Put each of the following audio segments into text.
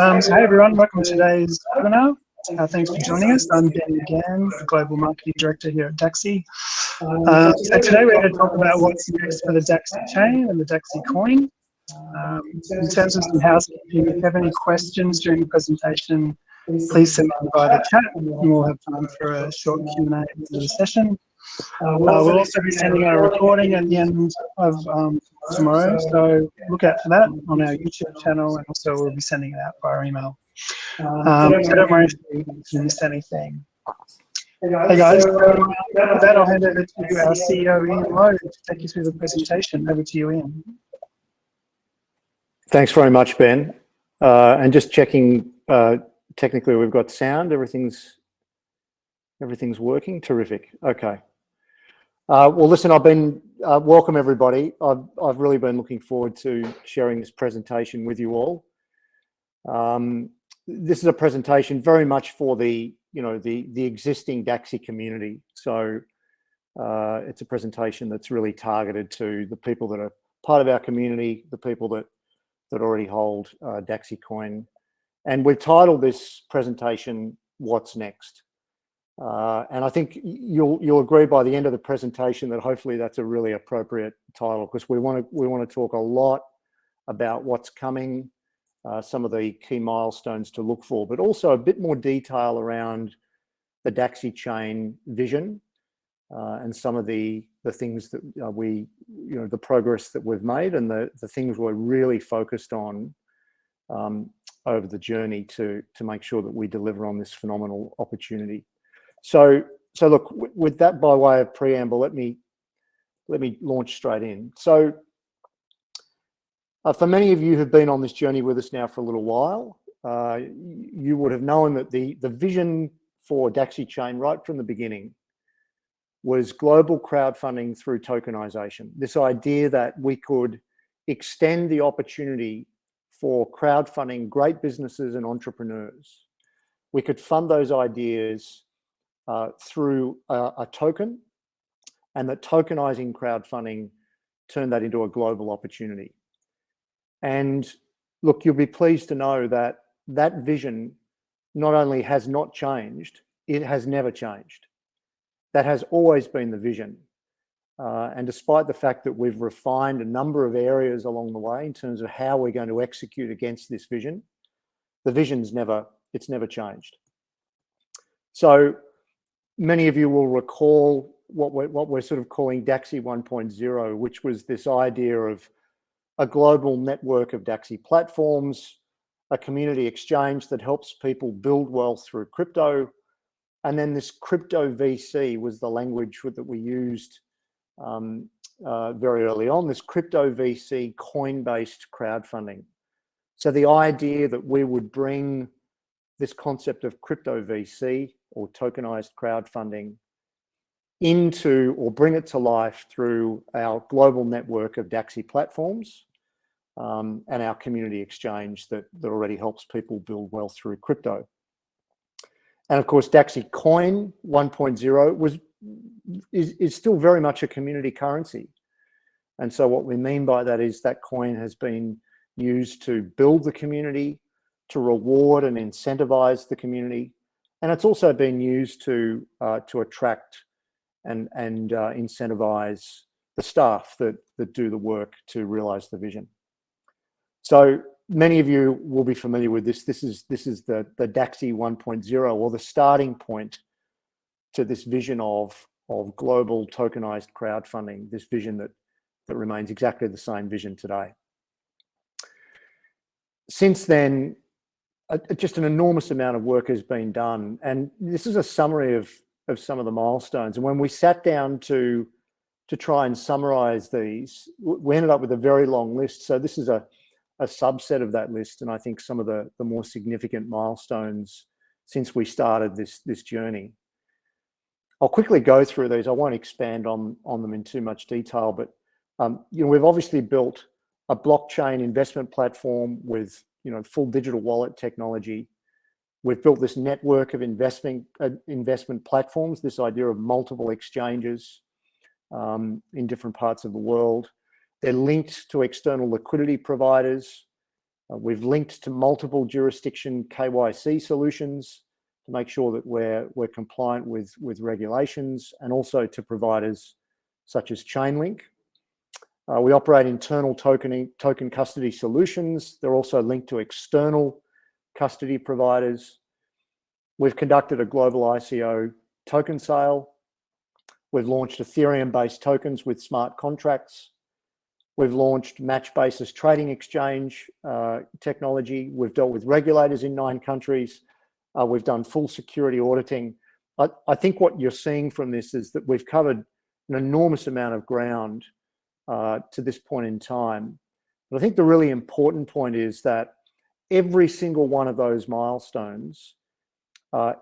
Hey everyone, welcome to today's webinar. Thanks for joining us. I'm Ben again, the Global Marketing Director here at Dacxi. So today we're going to talk about what's next for the Dacxi Chain and the Dacxi Coin. In terms of some housekeeping, if you have any questions during the presentation, please send them via the chat and we'll have time for a short Q&A at the end of the session. We'll also be sending out a recording at the end of tomorrow, so look out for that on our YouTube channel, and also we'll be sending it out via email. So don't worry if you missed anything. Hey guys, so with that I'll hand over to our CEO Ian Lowe to take you through the presentation. Over to you, Ian. Thanks very much, Ben. And just checking, technically we've got sound, everything's working, terrific, okay. Well, listen, welcome everybody. I've really been looking forward to sharing this presentation with you all. This is a presentation very much for the existing Dacxi community. So it's a presentation that's really targeted to the people that are part of our community, the people that already hold Dacxi Coin. And we've titled this presentation, What's Next? And I think you'll agree by the end of the presentation that hopefully that's a really appropriate title, because we want to talk a lot about what's coming, some of the key milestones to look for, but also a bit more detail around the Dacxi Chain vision and some of the things that the progress that we've made and the things we're really focused on over the journey to make sure that we deliver on this phenomenal opportunity. So look, with that by way of preamble, let me launch straight in. So for many of you who've been on this journey with us now for a little while, you would have known that the vision for Dacxi Chain right from the beginning was global crowdfunding through tokenization. This idea that we could extend the opportunity for crowdfunding great businesses and entrepreneurs. We could fund those ideas through a token, and that tokenizing crowdfunding turned that into a global opportunity. And look, you'll be pleased to know that that vision not only has not changed, it has never changed. That has always been the vision. And despite the fact that we've refined a number of areas along the way in terms of how we're going to execute against this vision, the vision's never changed. So many of you will recall what we're sort of calling Dacxi 1.0, which was this idea of a global network of Dacxi platforms, a community exchange that helps people build wealth through crypto. And then this crypto VC was the language that we used very early on, this crypto VC coin-based crowdfunding. So the idea that we would bring this concept of crypto VC or tokenized crowdfunding into, or bring it to life through our global network of Dacxi platforms and our community exchange that already helps people build wealth through crypto. And of course, Dacxi Coin 1.0 is still very much a community currency. And so what we mean by that is that coin has been used to build the community, to reward and incentivize the community. And it's also been used to attract and incentivize the staff that do the work to realize the vision. So many of you will be familiar with this. This is the Dacxi 1.0, or the starting point to this vision of global tokenized crowdfunding, this vision that remains exactly the same vision today. Since then, just an enormous amount of work has been done, and this is a summary of some of the milestones. And when we sat down to try and summarize these, we ended up with a very long list. So this is a subset of that list, and I think some of the more significant milestones since we started this journey. I'll quickly go through these. I won't expand on them in too much detail, but we've obviously built a blockchain investment platform with full digital wallet technology. We've built this network of investment platforms, this idea of multiple exchanges in different parts of the world. They're linked to external liquidity providers. We've linked to multiple jurisdiction KYC solutions to make sure that we're compliant with regulations, and also to providers such as Chainlink. We operate internal token custody solutions. They're also linked to external custody providers. We've conducted a global ICO token sale. We've launched Ethereum-based tokens with smart contracts. We've launched match basis trading exchange technology. We've dealt with regulators in 9 countries. We've done full security auditing. I think what you're seeing from this is that we've covered an enormous amount of ground to this point in time. But I think the really important point is that every single one of those milestones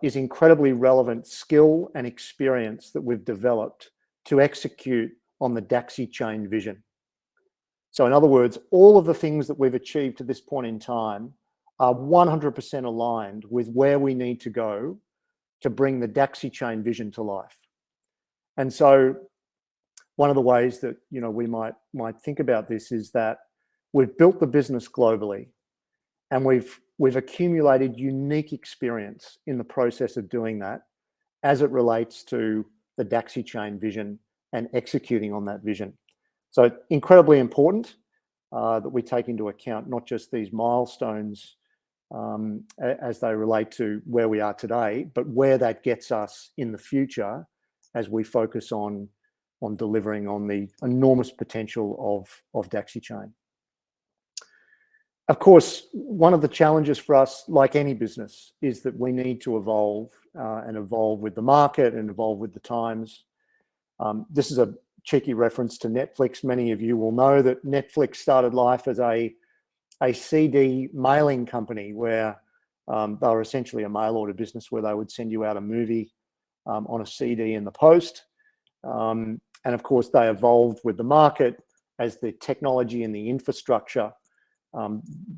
is incredibly relevant skill and experience that we've developed to execute on the Daxi Chain vision. So in other words, all of the things that we've achieved to this point in time are 100% aligned with where we need to go to bring the Daxi Chain vision to life. And so one of the ways that we might think about this is that we've built the business globally, and we've accumulated unique experience in the process of doing that as it relates to the Daxi Chain vision and executing on that vision. So incredibly important that we take into account not just these milestones as they relate to where we are today, but where that gets us in the future as we focus on delivering on the enormous potential of Daxi Chain. Of course, one of the challenges for us, like any business, is that we need to evolve and evolve with the market and evolve with the times. This is a cheeky reference to Netflix. Many of you will know that Netflix started life as a CD mailing company where they were essentially a mail order business where they would send you out a movie on a CD in the post. And of course, they evolved with the market as the technology and the infrastructure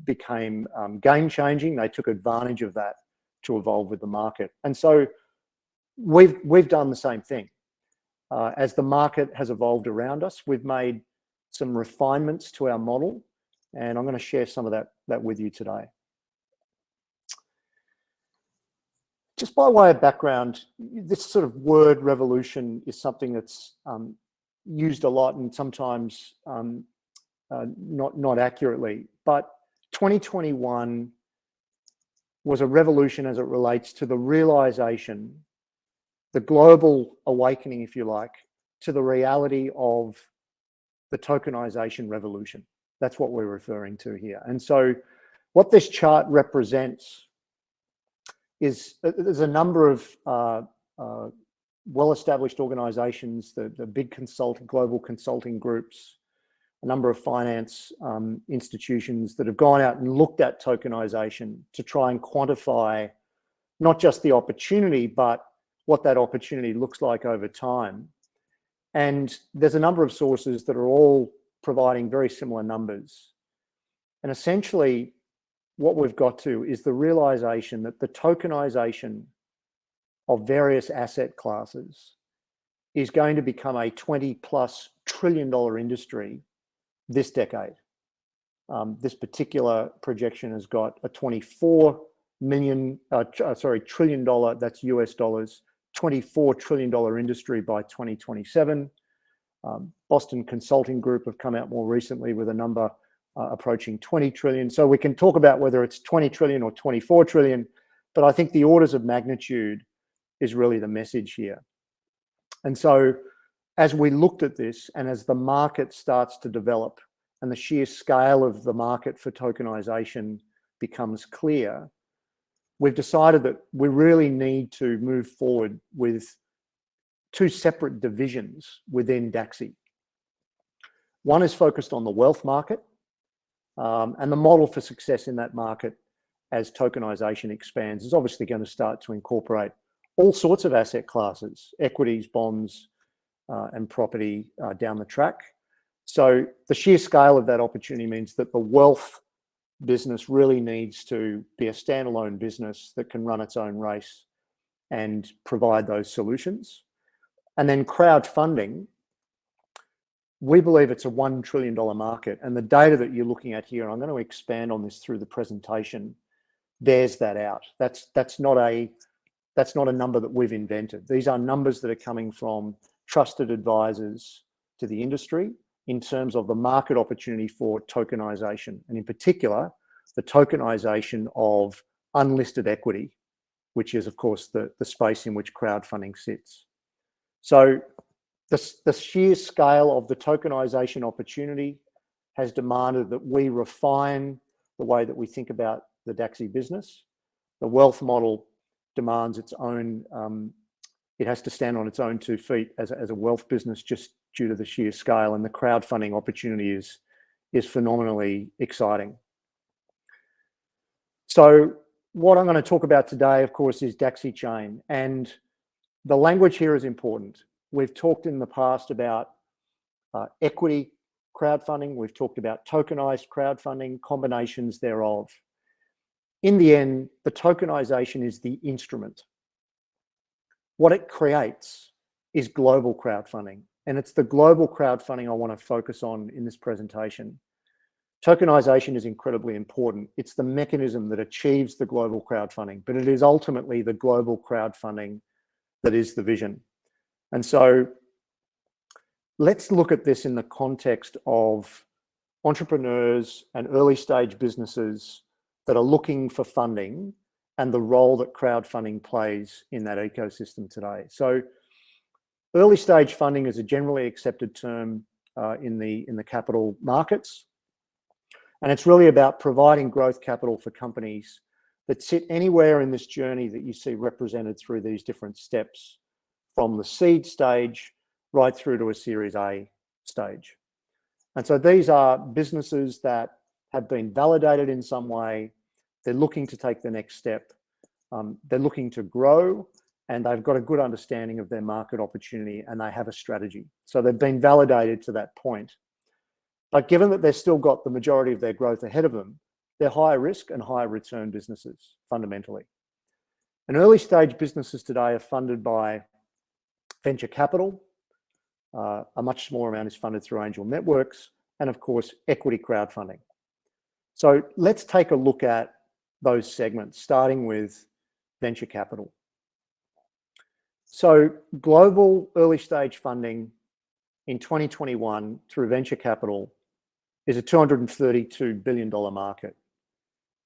became game-changing. They took advantage of that to evolve with the market. And so we've done the same thing. As the market has evolved around us, we've made some refinements to our model, and I'm going to share some of that with you today. Just by way of background, this sort of word revolution is something that's used a lot and sometimes not accurately. But 2021 was a revolution as it relates to the realization, the global awakening, if you like, to the reality of the tokenization revolution. That's what we're referring to here. And so what this chart represents is there's a number of well-established organizations, the big global consulting groups, a number of finance institutions that have gone out and looked at tokenization to try and quantify not just the opportunity, but what that opportunity looks like over time. And there's a number of sources that are all providing very similar numbers. And essentially, what we've got to is the realization that the tokenization of various asset classes is going to become a $20+ trillion industry this decade. This particular projection has got a $24 trillion, that's US dollars, $24 trillion industry by 2027. Boston Consulting Group have come out more recently with a number approaching 20 trillion. So we can talk about whether it's 20 trillion or 24 trillion, but I think the orders of magnitude is really the message here. And so as we looked at this, and as the market starts to develop and the sheer scale of the market for tokenization becomes clear, we've decided that we really need to move forward with 2 separate divisions within Daxi. One is focused on the wealth market and the model for success in that market as tokenization expands is obviously going to start to incorporate all sorts of asset classes, equities, bonds, and property down the track. So the sheer scale of that opportunity means that the wealth business really needs to be a standalone business that can run its own race and provide those solutions. And then crowdfunding we believe it's a $1 trillion market. And the data that you're looking at here, and I'm going to expand on this through the presentation, bears that out. That's not a number that we've invented. These are numbers that are coming from trusted advisors to the industry in terms of the market opportunity for tokenization, and in particular, the tokenization of unlisted equity, which is, of course, the space in which crowdfunding sits. So the sheer scale of the tokenization opportunity has demanded that we refine the way that we think about the Dacxi business. The wealth model demands its own, it has to stand on its own 2 feet as a wealth business, just due to the sheer scale, and the crowdfunding opportunity is phenomenally exciting. So what I'm going to talk about today, of course, is Dacxi Chain, and the language here is important. We've talked in the past about equity crowdfunding. We've talked about tokenized crowdfunding, combinations thereof. In the end, the tokenization is the instrument. What it creates is global crowdfunding, and it's the global crowdfunding I want to focus on in this presentation. Tokenization is incredibly important. It's the mechanism that achieves the global crowdfunding, but it is ultimately the global crowdfunding that is the vision. And so let's look at this in the context of entrepreneurs and early stage businesses that are looking for funding and the role that crowdfunding plays in that ecosystem today. So early stage funding is a generally accepted term in the capital markets. And it's really about providing growth capital for companies that sit anywhere in this journey that you see represented through these different steps, from the seed stage right through to a Series A stage. And so these are businesses that have been validated in some way. They're looking to take the next step. They're looking to grow, and they've got a good understanding of their market opportunity, and they have a strategy. So they've been validated to that point. But given that they've still got the majority of their growth ahead of them, they're higher risk and higher return businesses, fundamentally. And early stage businesses today are funded by venture capital. A much smaller amount is funded through angel networks, and of course, equity crowdfunding. So let's take a look at those segments, starting with venture capital. So global early stage funding in 2021 through venture capital is a $232 billion market.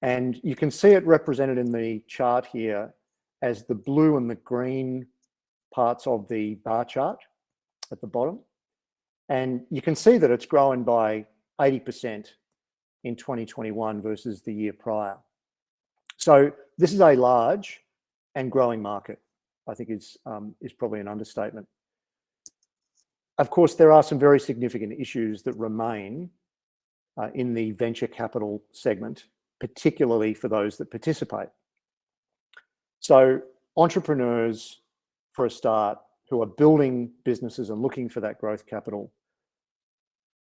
And you can see it represented in the chart here as the blue and the green parts of the bar chart at the bottom. And you can see that it's grown by 80% in 2021 versus the year prior. So this is a large and growing market, I think is probably an understatement. Of course, there are some very significant issues that remain in the venture capital segment, particularly for those that participate. So entrepreneurs, for a start, who are building businesses and looking for that growth capital,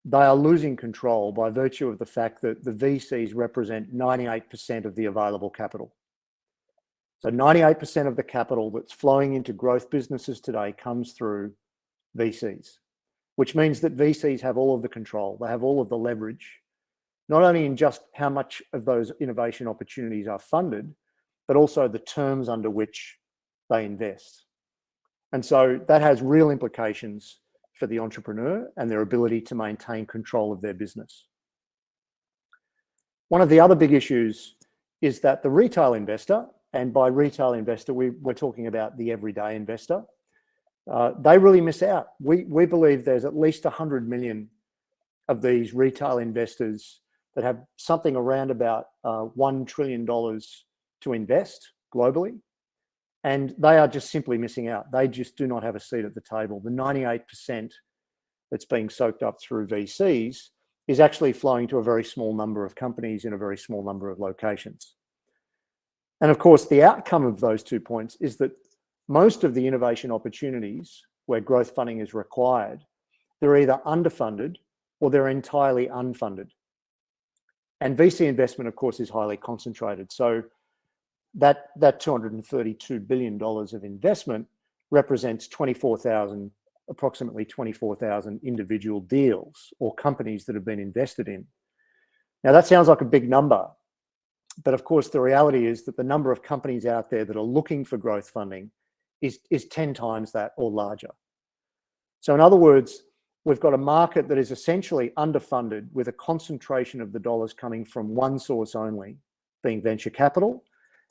they are losing control by virtue of the fact that the VCs represent 98% of the available capital. So 98% of the capital that's flowing into growth businesses today comes through VCs, which means that VCs have all of the control. They have all of the leverage, not only in just how much of those innovation opportunities are funded, but also the terms under which they invest. And so that has real implications for the entrepreneur and their ability to maintain control of their business. One of the other big issues is that the retail investor, and by retail investor, we're talking about the everyday investor, they really miss out. We believe there's at least 100 million of these retail investors that have something around about $1 trillion to invest globally. And they are just simply missing out. They just do not have a seat at the table. The 98% that's being soaked up through VCs is actually flowing to a very small number of companies in a very small number of locations. And of course, the outcome of those 2 points is that most of the innovation opportunities where growth funding is required, they're either underfunded or they're entirely unfunded. And VC investment, of course, is highly concentrated. So that $232 billion of investment represents 24,000 approximately 24,000 individual deals or companies that have been invested in. Now that sounds like a big number, but of course the reality is that the number of companies out there that are looking for growth funding is 10 times that or larger. So in other words, we've got a market that is essentially underfunded with a concentration of the dollars coming from one source only, being venture capital,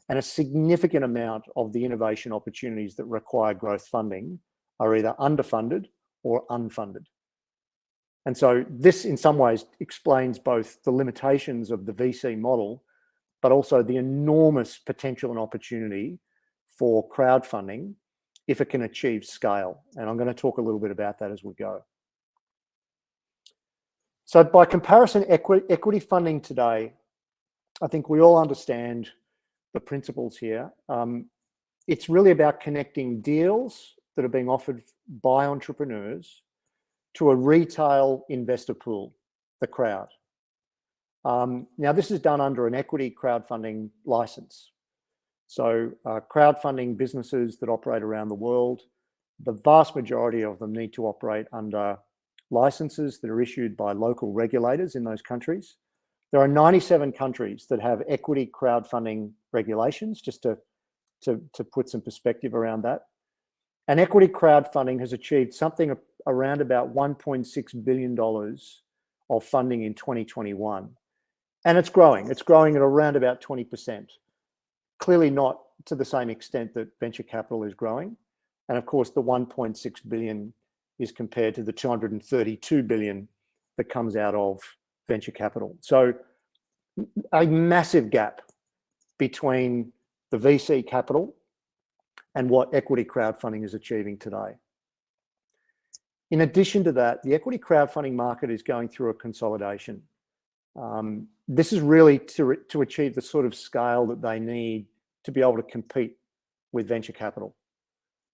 and a significant amount of the innovation opportunities that require growth funding are either underfunded or unfunded. And so this in some ways explains both the limitations of the VC model, but also the enormous potential and opportunity for crowdfunding if it can achieve scale. And I'm going to talk a little bit about that as we go. So by comparison, equity funding today, I think we all understand the principles here. It's really about connecting deals that are being offered by entrepreneurs to a retail investor pool, the crowd. Now this is done under an equity crowdfunding license. So crowdfunding businesses that operate around the world, the vast majority of them need to operate under licenses that are issued by local regulators in those countries. There are 97 countries that have equity crowdfunding regulations, just to put some perspective around that. And equity crowdfunding has achieved something around about $1.6 billion of funding in 2021. And it's growing. It's growing at around about 20%. Clearly not to the same extent that venture capital is growing. And of course, the 1.6 billion is compared to the 232 billion that comes out of venture capital. So a massive gap between the VC capital and what equity crowdfunding is achieving today. In addition to that, the equity crowdfunding market is going through a consolidation. This is really to achieve the sort of scale that they need to be able to compete with venture capital.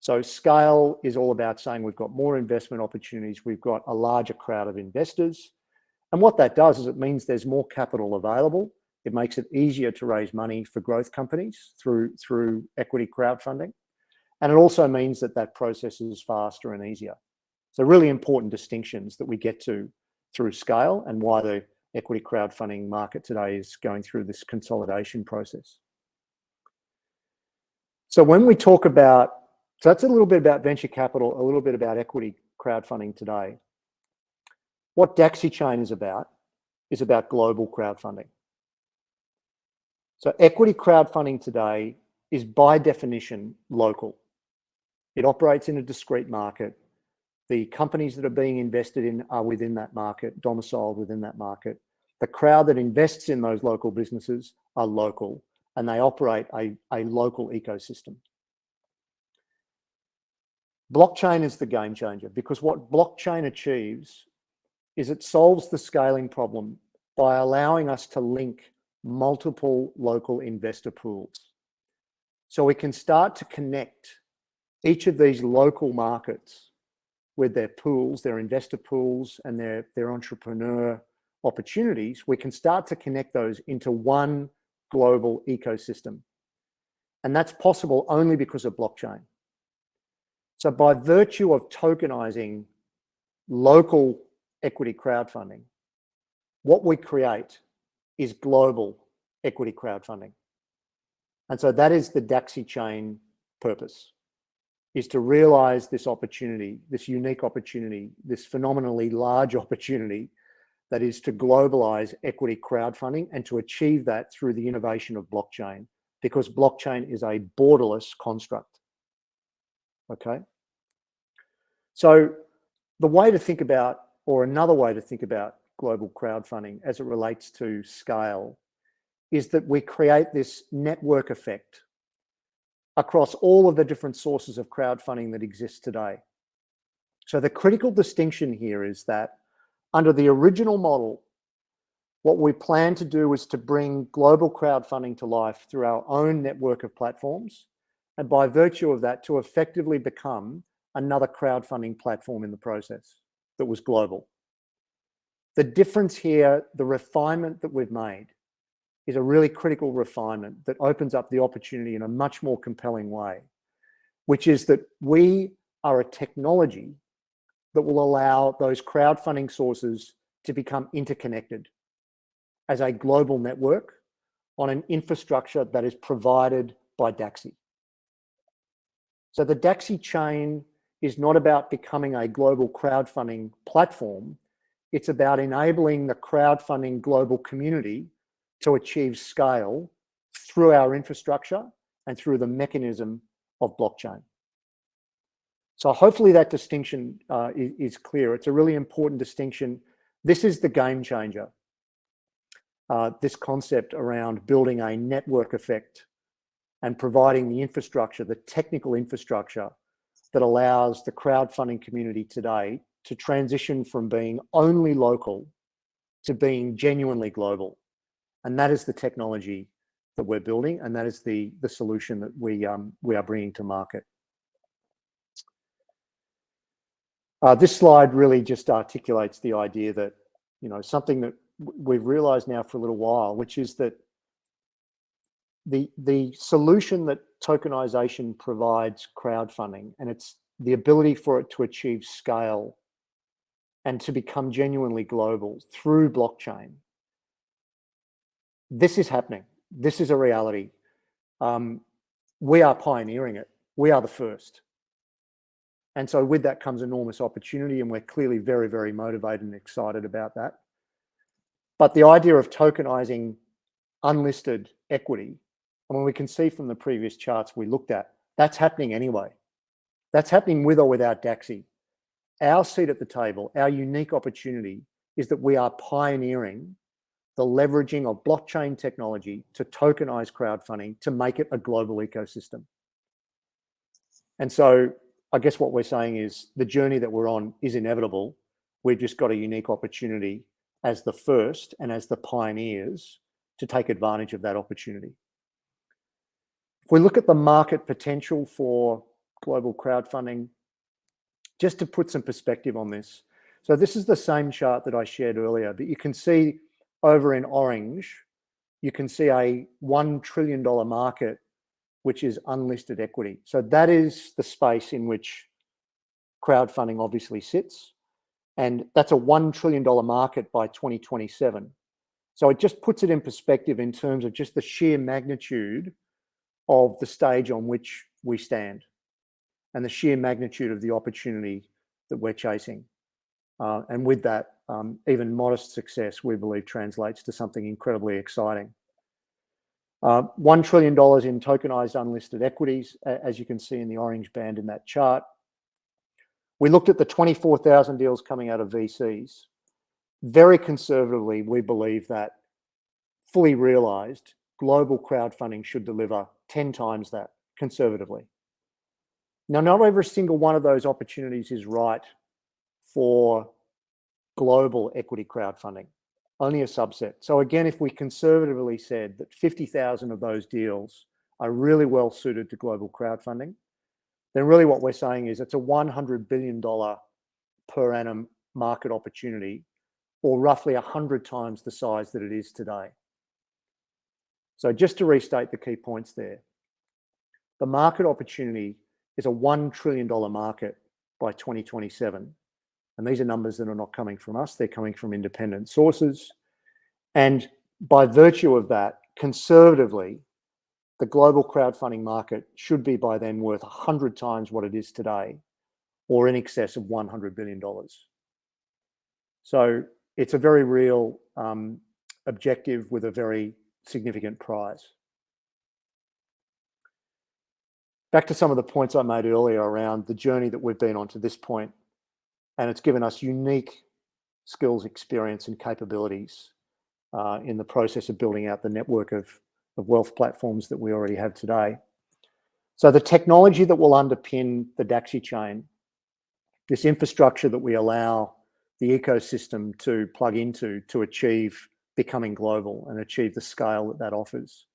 So scale is all about saying we've got more investment opportunities, we've got a larger crowd of investors. And what that does is it means there's more capital available. It makes it easier to raise money for growth companies through equity crowdfunding. And it also means that that process is faster and easier. So really important distinctions that we get to through scale and why the equity crowdfunding market today is going through this consolidation process. So when we talk about, so that's a little bit about venture capital, a little bit about equity crowdfunding today. What Dacxi Chain is about global crowdfunding. So equity crowdfunding today is by definition local. It operates in a discrete market. The companies that are being invested in are within that market, domiciled within that market. The crowd that invests in those local businesses are local, and they operate a local ecosystem. Blockchain is the game changer, because what blockchain achieves is it solves the scaling problem by allowing us to link multiple local investor pools. So we can start to connect each of these local markets with their pools, their investor pools, and their entrepreneur opportunities. We can start to connect those into one global ecosystem. And that's possible only because of blockchain. So by virtue of tokenizing local equity crowdfunding, what we create is global equity crowdfunding. And so that is the Dacxi Chain purpose, is to realize this opportunity, this unique opportunity, this phenomenally large opportunity that is to globalize equity crowdfunding and to achieve that through the innovation of blockchain, because blockchain is a borderless construct. Okay. So the way to think about, or another way to think about global crowdfunding as it relates to scale, is that we create this network effect across all of the different sources of crowdfunding that exist today. So the critical distinction here is that under the original model, what we plan to do is to bring global crowdfunding to life through our own network of platforms, and by virtue of that, to effectively become another crowdfunding platform in the process that was global. The difference here, the refinement that we've made, is a really critical refinement that opens up the opportunity in a much more compelling way, which is that we are a technology that will allow those crowdfunding sources to become interconnected as a global network on an infrastructure that is provided by Dacxi. So the Dacxi chain is not about becoming a global crowdfunding platform. It's about enabling the crowdfunding global community to achieve scale through our infrastructure and through the mechanism of blockchain. So hopefully that distinction is clear. It's a really important distinction. This is the game changer. This concept around building a network effect and providing the infrastructure, the technical infrastructure that allows the crowdfunding community today to transition from being only local to being genuinely global. And that is the technology that we're building, and that is the solution that we are bringing to market. This slide really just articulates the idea that, you know, something that we've realized now for a little while, which is that the solution that tokenization provides crowdfunding, and it's the ability for it to achieve scale and to become genuinely global through blockchain. This is happening. This is a reality. We are pioneering it. We are the first. And so with that comes enormous opportunity, and we're clearly very, very motivated and excited about that. But the idea of tokenizing unlisted equity, I mean, we can see from the previous charts we looked at, that's happening anyway. That's happening with or without Dacxi. Our seat at the table, our unique opportunity is that we are pioneering the leveraging of blockchain technology to tokenize crowdfunding to make it a global ecosystem. And so I guess what we're saying is the journey that we're on is inevitable. We've just got a unique opportunity as the first and as the pioneers to take advantage of that opportunity. If we look at the market potential for global crowdfunding, just to put some perspective on this. So this is the same chart that I shared earlier, but you can see over in orange, you can see a $1 trillion market, which is unlisted equity. So that is the space in which crowdfunding obviously sits. And that's a $1 trillion market by 2027. So it just puts it in perspective in terms of just the sheer magnitude of the stage on which we stand and the sheer magnitude of the opportunity that we're chasing. And with that, even modest success, we believe, translates to something incredibly exciting. $1 trillion in tokenized unlisted equities, as you can see in the orange band in that chart. We looked at the 24,000 deals coming out of VCs. Very conservatively, we believe that fully realized, global crowdfunding should deliver 10 times that, conservatively. Now, not every single one of those opportunities is right for global equity crowdfunding, only a subset. So again, if we conservatively said that 50,000 of those deals are really well suited to global crowdfunding, then really what we're saying is it's a $100 billion per annum market opportunity, or roughly 100 times the size that it is today. So just to restate the key points there, the market opportunity is a $1 trillion market by 2027. And these are numbers that are not coming from us, they're coming from independent sources. And by virtue of that, conservatively, the global crowdfunding market should be by then worth 100 times what it is today, or in excess of $100 billion. So it's a very real objective with a very significant prize. Back to some of the points I made earlier around the journey that we've been on to this point, and it's given us unique skills, experience, and capabilities in the process of building out the network of wealth platforms that we already have today. So the technology that will underpin the Dacxi chain, this infrastructure that we allow the ecosystem to plug into to achieve becoming global and achieve the scale that that offers,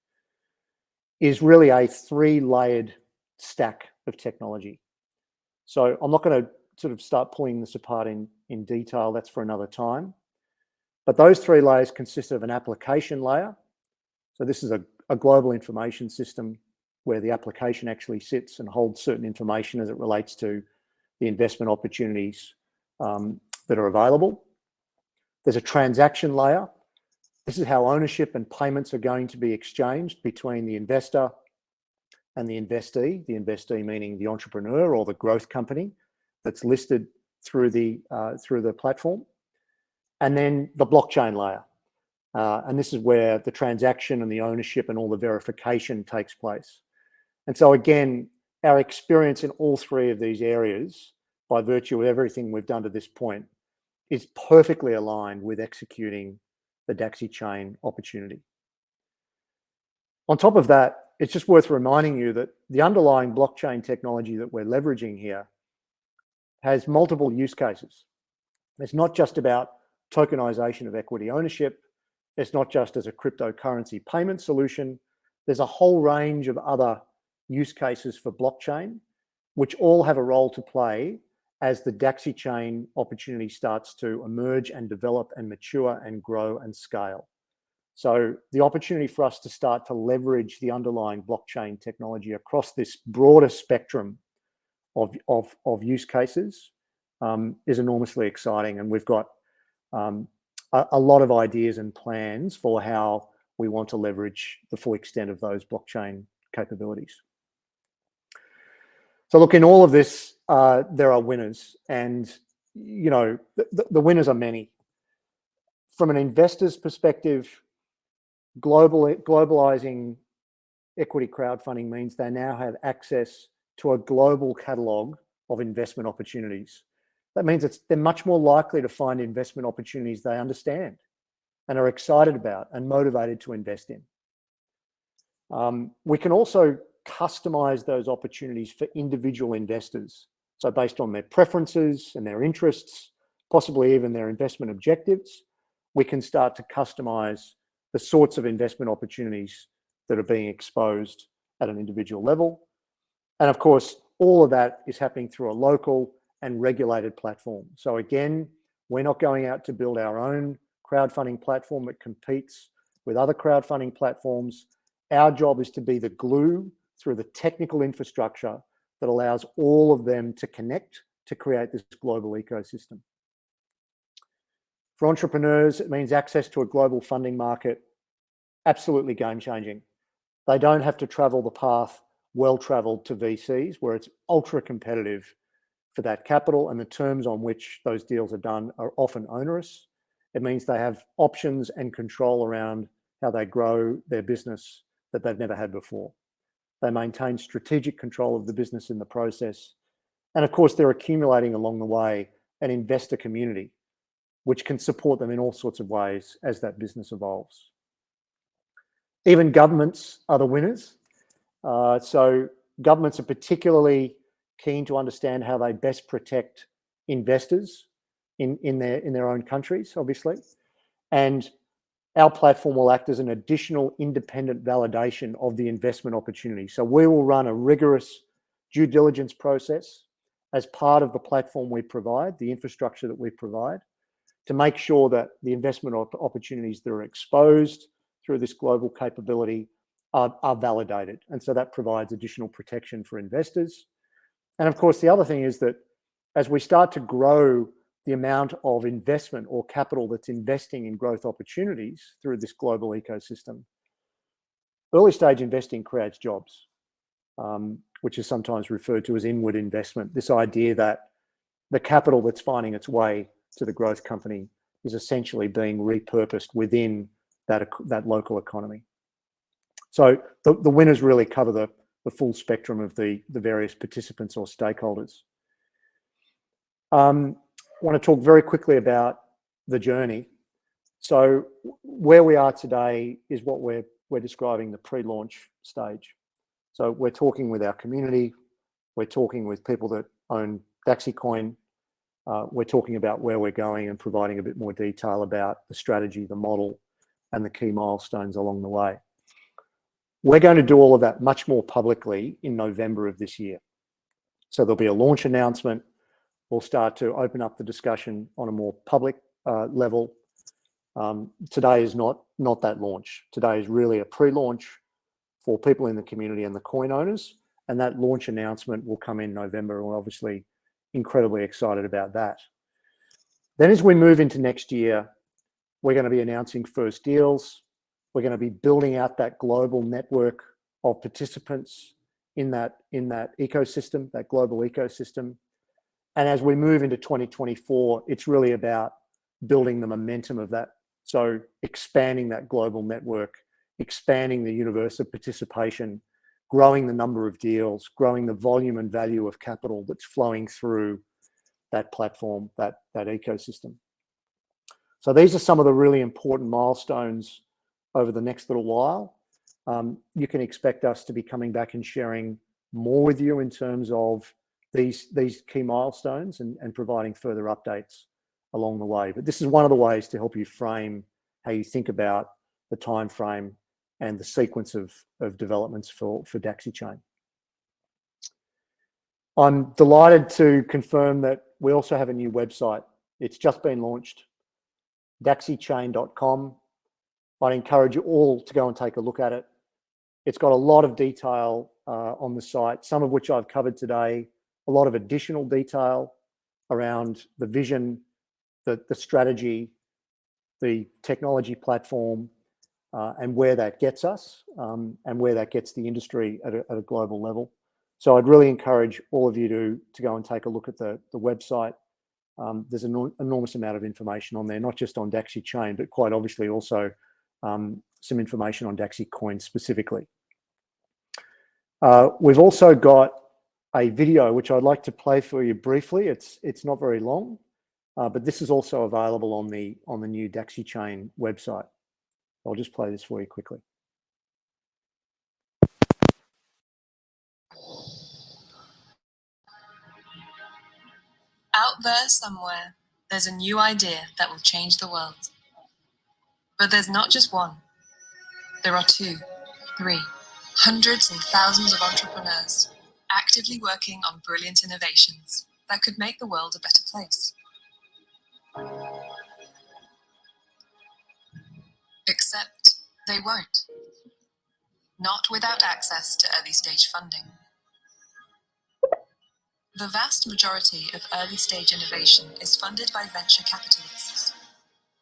is really a 3-layered stack of technology. So I'm not going to sort of start pulling this apart in detail, that's for another time. But those 3 layers consist of an application layer. So this is a global information system where the application actually sits and holds certain information as it relates to the investment opportunities that are available. There's a transaction layer. This is how ownership and payments are going to be exchanged between the investor and the investee meaning the entrepreneur or the growth company that's listed through the platform. And then the blockchain layer. And this is where the transaction and the ownership and all the verification takes place. And so again, our experience in all three of these areas, by virtue of everything we've done to this point, is perfectly aligned with executing the Dacxi Chain opportunity. On top of that, it's just worth reminding you that the underlying blockchain technology that we're leveraging here has multiple use cases. It's not just about tokenization of equity ownership. It's not just as a cryptocurrency payment solution. There's a whole range of other use cases for blockchain, which all have a role to play as the Dacxi Chain opportunity starts to emerge and develop and mature and grow and scale. So the opportunity for us to start to leverage the underlying blockchain technology across this broader spectrum of use cases is enormously exciting. And we've got a lot of ideas and plans for how we want to leverage the full extent of those blockchain capabilities. So look, in all of this, there are winners, and you know the winners are many. From an investor's perspective, globalizing equity crowdfunding means they now have access to a global catalog of investment opportunities. That means they're much more likely to find investment opportunities they understand and are excited about and motivated to invest in. We can also customize those opportunities for individual investors. So based on their preferences and their interests, possibly even their investment objectives, we can start to customize the sorts of investment opportunities that are being exposed at an individual level. And of course, all of that is happening through a local and regulated platform. So again, we're not going out to build our own crowdfunding platform that competes with other crowdfunding platforms. Our job is to be the glue through the technical infrastructure that allows all of them to connect to create this global ecosystem. For entrepreneurs, it means access to a global funding market, absolutely game-changing. They don't have to travel the path well-traveled to VCs, where it's ultra competitive for that capital, and the terms on which those deals are done are often onerous. It means they have options and control around how they grow their business that they've never had before. They maintain strategic control of the business in the process. And of course, they're accumulating along the way an investor community, which can support them in all sorts of ways as that business evolves. Even governments are the winners. So governments are particularly keen to understand how they best protect investors in their own countries, obviously. And our platform will act as an additional independent validation of the investment opportunity. So we will run a rigorous due diligence process as part of the platform we provide, the infrastructure that we provide, to make sure that the investment opportunities that are exposed through this global capability are validated. And so that provides additional protection for investors. And of course, the other thing is that as we start to grow the amount of investment or capital that's investing in growth opportunities through this global ecosystem, early stage investing creates jobs, which is sometimes referred to as inward investment. This idea that the capital that's finding its way to the growth company is essentially being repurposed within that local economy. So the winners really cover the full spectrum of the various participants or stakeholders. I want to talk very quickly about the journey. So where we are today is what we're describing the pre-launch stage. So we're talking with our community, we're talking with people that own Dacxi Coin, we're talking about where we're going and providing a bit more detail about the strategy, the model, and the key milestones along the way. We're going to do all of that much more publicly in November of this year. So there'll be a launch announcement. We'll start to open up the discussion on a more public level. Today is not that launch. Today is really a pre-launch for people in the community and the coin owners, and that launch announcement will come in November, and we're obviously incredibly excited about that. Then as we move into next year, we're going to be announcing first deals. We're going to be building out that global network of participants in that ecosystem, that global ecosystem. And as we move into 2024, it's really about building the momentum of that. So expanding that global network, expanding the universe of participation, growing the number of deals, growing the volume and value of capital that's flowing through that platform, that ecosystem. So these are some of the really important milestones over the next little while. You can expect us to be coming back and sharing more with you in terms of these key milestones and providing further updates along the way. But this is one of the ways to help you frame how you think about the time frame and the sequence of developments for Dacxi Chain. I'm delighted to confirm that we also have a new website. It's just been launched, daxichain.com. I'd encourage you all to go and take a look at it. It's got a lot of detail on the site, some of which I've covered today, a lot of additional detail around the vision, the strategy, the technology platform, and where that gets us, and where that gets the industry at a global level. So I'd really encourage all of you to go and take a look at the website. There's an enormous amount of information on there, not just on Dacxi Chain, but quite obviously also some information on Dacxi Coin specifically. We've also got a video which I'd like to play for you briefly. It's not very long, but this is also available on the new Dacxi Chain website. I'll just play this for you quickly. Out there somewhere, there's a new idea that will change the world. But there's not just one. There are 2, 3, hundreds and thousands of entrepreneurs actively working on brilliant innovations that could make the world a better place. Except they won't. Not without access to early stage funding. The vast majority of early stage innovation is funded by venture capitalists.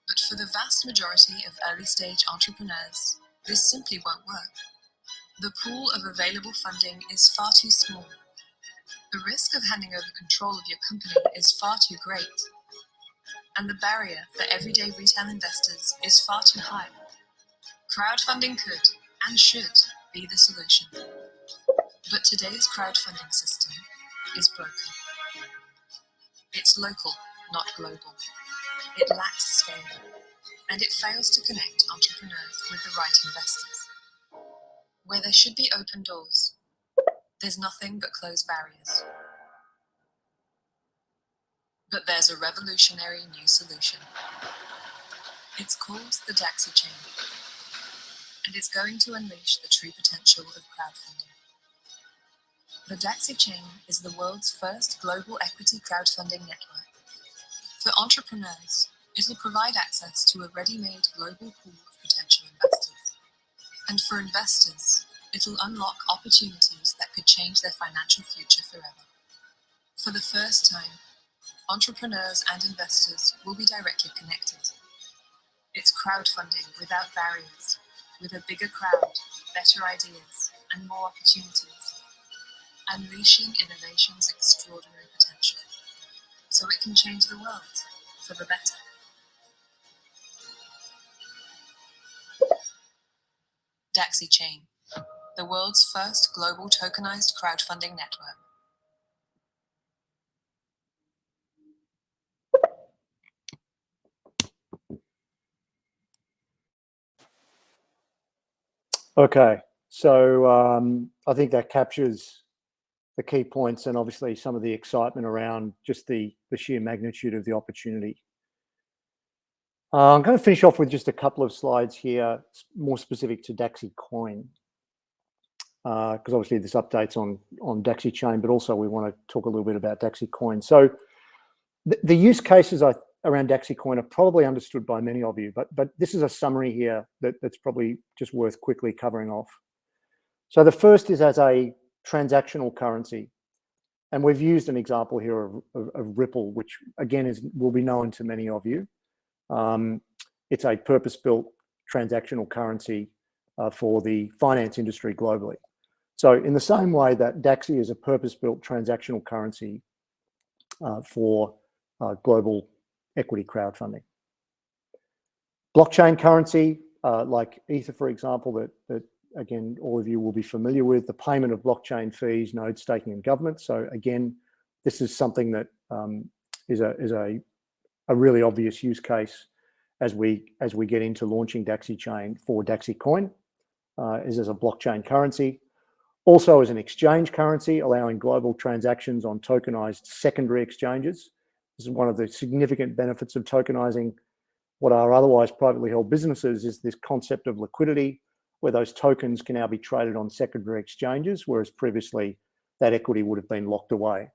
But for the vast majority of early stage entrepreneurs, this simply won't work. The pool of available funding is far too small. The risk of handing over control of your company is far too great. And the barrier for everyday retail investors is far too high. Crowdfunding could and should be the solution. But today's crowdfunding system is broken. It's local, not global. It lacks scale, and it fails to connect entrepreneurs with the right investors. Where there should be open doors, there's nothing but closed barriers. But there's a revolutionary new solution. It's called the Dacxi Chain, and it's going to unleash the true potential of crowdfunding. The Dacxi Chain is the world's first global equity crowdfunding network. For entrepreneurs, it will provide access to a ready-made global pool of potential investors. And for investors, it will unlock opportunities that could change their financial future forever. For the first time, entrepreneurs and investors will be directly connected. It's crowdfunding without barriers, with a bigger crowd, better ideas, and more opportunities. Unleashing innovation's extraordinary potential, so it can change the world for the better. Dacxi Chain, the world's first global tokenized crowdfunding network. Okay, so I think that captures the key points and obviously some of the excitement around just the sheer magnitude of the opportunity. I'm going to finish off with just a couple of slides here, more specific to Dacxi Coin, because obviously this updates on Dacxi Chain, but also we want to talk a little bit about Dacxi Coin. So the use cases around Dacxi Coin are probably understood by many of you, but this is a summary here that's probably just worth quickly covering off. So the first is as a transactional currency. And we've used an example here of Ripple, which again will be known to many of you. It's a purpose-built transactional currency for the finance industry globally. So in the same way that Dacxi is a purpose-built transactional currency for global equity crowdfunding. Blockchain currency, like Ether, for example, that again, all of you will be familiar with, the payment of blockchain fees, node staking, and government. So again, this is something that is a really obvious use case as we get into launching Dacxi Chain for Dacxi Coin, is as a blockchain currency. Also as an exchange currency, allowing global transactions on tokenized secondary exchanges. This is one of the significant benefits of tokenizing what are otherwise privately held businesses, is this concept of liquidity, where those tokens can now be traded on secondary exchanges, whereas previously that equity would have been locked away.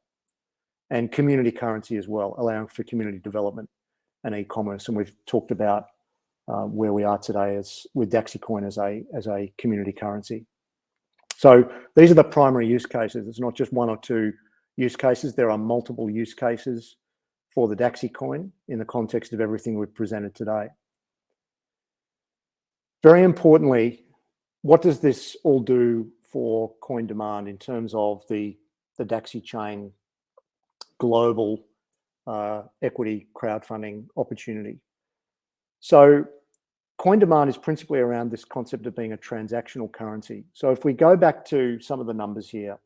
And community currency as well, allowing for community development and e-commerce. And we've talked about where we are today with Dacxi Coin as a community currency. So these are the primary use cases. It's not just one or two use cases. There are multiple use cases for the Dacxi Coin in the context of everything we've presented today. Very importantly, what does this all do for coin demand in terms of the Dacxi Chain global equity crowdfunding opportunity? So coin demand is principally around this concept of being a transactional currency. So if we go back to some of the numbers here,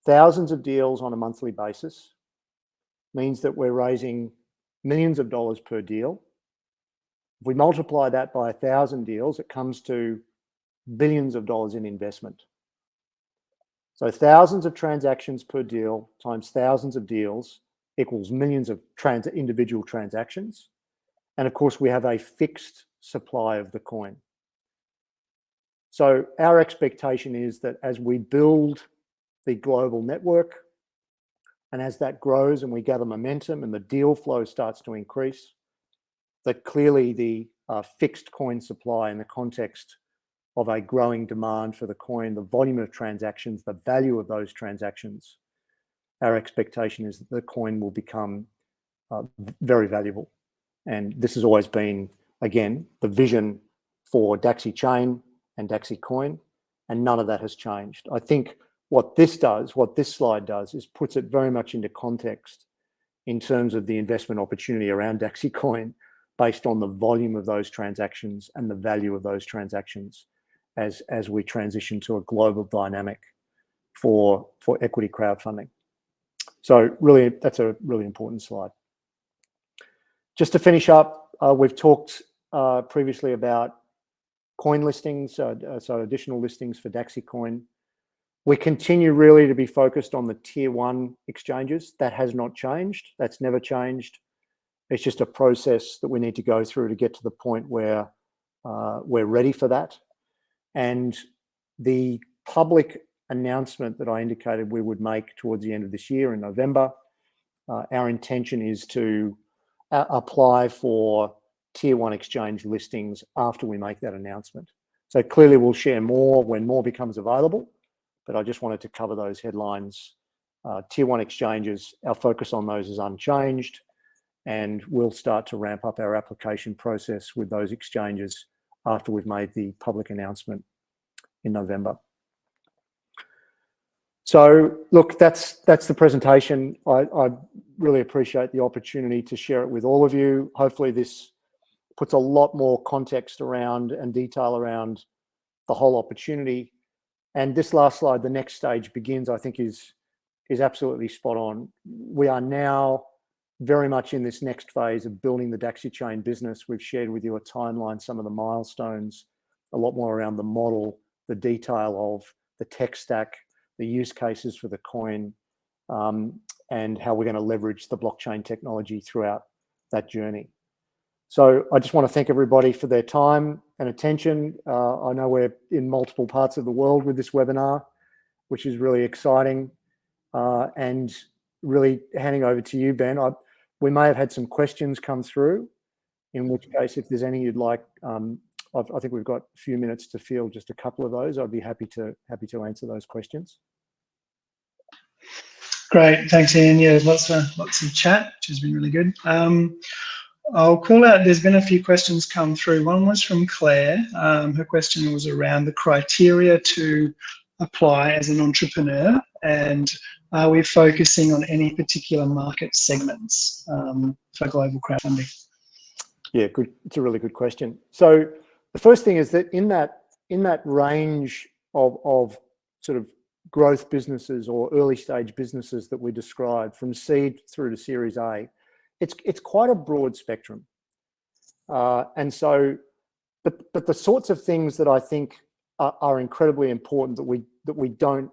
thousands of deals on a monthly basis means that we're raising millions of dollars per deal. If we multiply that by 1,000 deals, it comes to billions of dollars in investment. So thousands of transactions per deal times thousands of deals equals millions of individual transactions. And of course, we have a fixed supply of the coin. So our expectation is that as we build the global network, and as that grows and we gather momentum and the deal flow starts to increase, that clearly the fixed coin supply in the context of a growing demand for the coin, the volume of transactions, the value of those transactions, our expectation is that the coin will become very valuable. And this has always been, again, the vision for Dacxi Chain and Dacxi Coin, and none of that has changed. I think what this slide does, is puts it very much into context in terms of the investment opportunity around Dacxi Coin based on the volume of those transactions and the value of those transactions as we transition to a global dynamic for equity crowdfunding. So really, that's a really important slide. Just to finish up, we've talked previously about coin listings, so additional listings for Dacxi Coin. We continue really to be focused on the tier 1 exchanges. That has not changed. That's never changed. It's just a process that we need to go through to get to the point where we're ready for that. And the public announcement that I indicated we would make towards the end of this year in November, our intention is to apply for tier 1 exchange listings after we make that announcement. So clearly we'll share more when more becomes available, but I just wanted to cover those headlines. Tier 1 exchanges, our focus on those is unchanged, and we'll start to ramp up our application process with those exchanges after we've made the public announcement in November. So look, that's the presentation. I really appreciate the opportunity to share it with all of you. Hopefully this puts a lot more context around and detail around the whole opportunity. And this last slide, the next stage begins, I think is absolutely spot on. We are now very much in this next phase of building the Dacxi Chain business. We've shared with you a timeline, some of the milestones, a lot more around the model, the detail of the tech stack, the use cases for the coin, and how we're going to leverage the blockchain technology throughout that journey. So I just want to thank everybody for their time and attention. I know we're in multiple parts of the world with this webinar, which is really exciting. And really handing over to you, Ben. We may have had some questions come through, in which case, if there's any you'd like, I think we've got a few minutes to field just a couple of those. I'd be happy to answer those questions. Great, thanks, Ian. Yeah, lots of chat, which has been really good. I'll call out, there's been a few questions come through. One was from Claire. Her question was around the criteria to apply as an entrepreneur, and are we focusing on any particular market segments for global crowdfunding? Yeah, good. It's a really good question. So the first thing is that in that range of sort of growth businesses or early stage businesses that we described, from seed through to Series A, it's quite a broad spectrum. And so, but the sorts of things that I think are incredibly important that we don't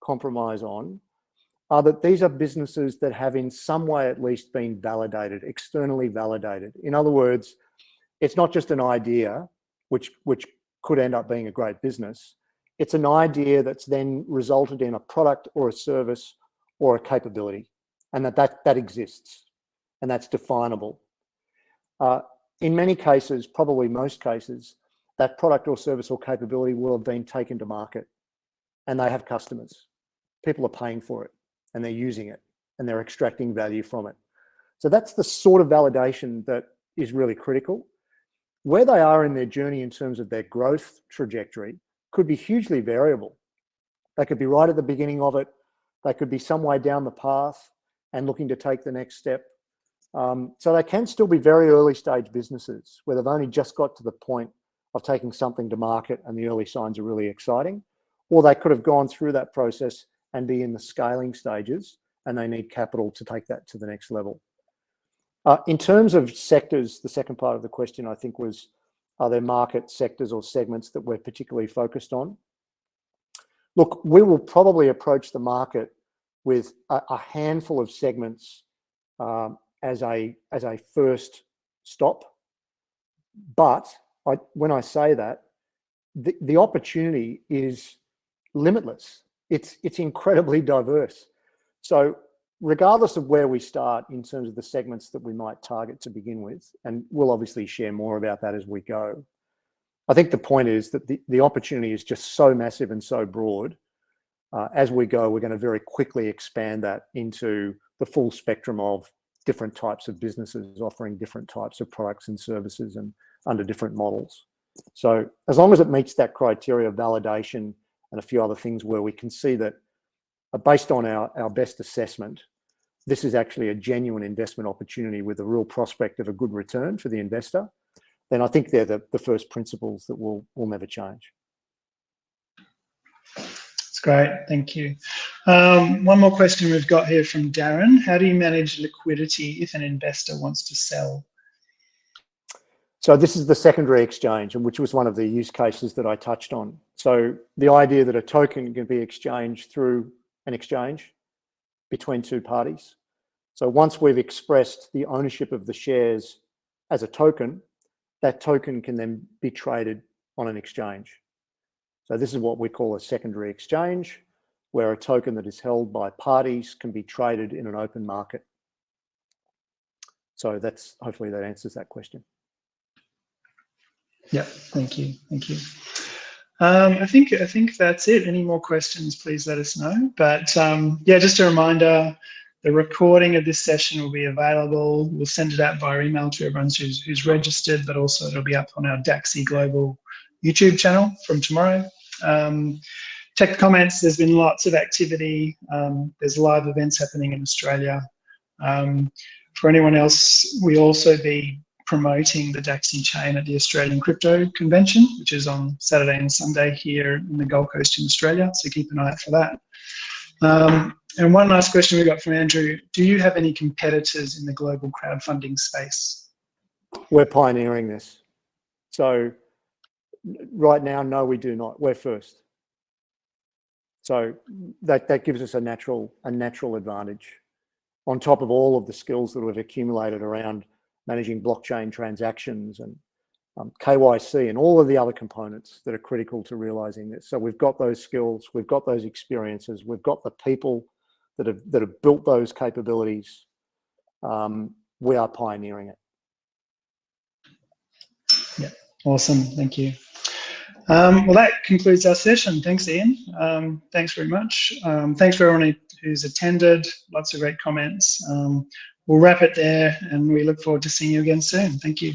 compromise on are that these are businesses that have in some way at least been validated, externally validated. In other words, it's not just an idea, which could end up being a great business. It's an idea that's then resulted in a product or a service or a capability, and that exists, and that's definable. In many cases, probably most cases, that product or service or capability will have been taken to market, and they have customers. People are paying for it, and they're using it, and they're extracting value from it. So that's the sort of validation that is really critical. Where they are in their journey in terms of their growth trajectory could be hugely variable. They could be right at the beginning of it. They could be some way down the path and looking to take the next step. So they can still be very early stage businesses where they've only just got to the point of taking something to market and the early signs are really exciting. Or they could have gone through that process and be in the scaling stages, and they need capital to take that to the next level. In terms of sectors, the second part of the question, I think, was, are there market sectors or segments that we're particularly focused on? Look, we will probably approach the market with a handful of segments as a first stop. But when I say that, the opportunity is limitless. It's incredibly diverse. So regardless of where we start in terms of the segments that we might target to begin with, and we'll obviously share more about that as we go, I think the point is that the opportunity is just so massive and so broad. As we go, we're going to very quickly expand that into the full spectrum of different types of businesses offering different types of products and services and under different models. So as long as it meets that criteria of validation and a few other things where we can see that based on our best assessment, this is actually a genuine investment opportunity with a real prospect of a good return for the investor, then I think they're the first principles that will never change. That's great, thank you. One more question we've got here from Darren. How do you manage liquidity if an investor wants to sell? So this is the secondary exchange, and which was one of the use cases that I touched on. So the idea that a token can be exchanged through an exchange between two parties. So once we've expressed the ownership of the shares as a token, that token can then be traded on an exchange. So this is what we call a secondary exchange, where a token that is held by parties can be traded in an open market. So that's, hopefully that answers that question. Yeah, thank you. I think that's it. Any more questions, please let us know. But yeah, just a reminder, the recording of this session will be available. We'll send it out via email to everyone who's registered, but also it'll be up on our Daxi Global YouTube channel from tomorrow. Check the comments. There's been lots of activity. There's live events happening in Australia. For anyone else, we'll also be promoting the Dacxi Chain at the Australian Crypto Convention, which is on Saturday and Sunday here in the Gold Coast in Australia, so keep an eye out for that. And one last question we got from Andrew, do you have any competitors in the global crowdfunding space? We're pioneering this. So right now, no, we do not. We're first. So that gives us a natural advantage on top of all of the skills that we've accumulated around managing blockchain transactions and KYC and all of the other components that are critical to realizing this. So we've got those skills, we've got those experiences, we've got the people that have built those capabilities. We are pioneering it. Yeah, awesome, thank you. Well, that concludes our session. Thanks, Ian. Thanks very much. Thanks for everyone who's attended. Lots of great comments. We'll wrap it there, and we look forward to seeing you again soon. Thank you.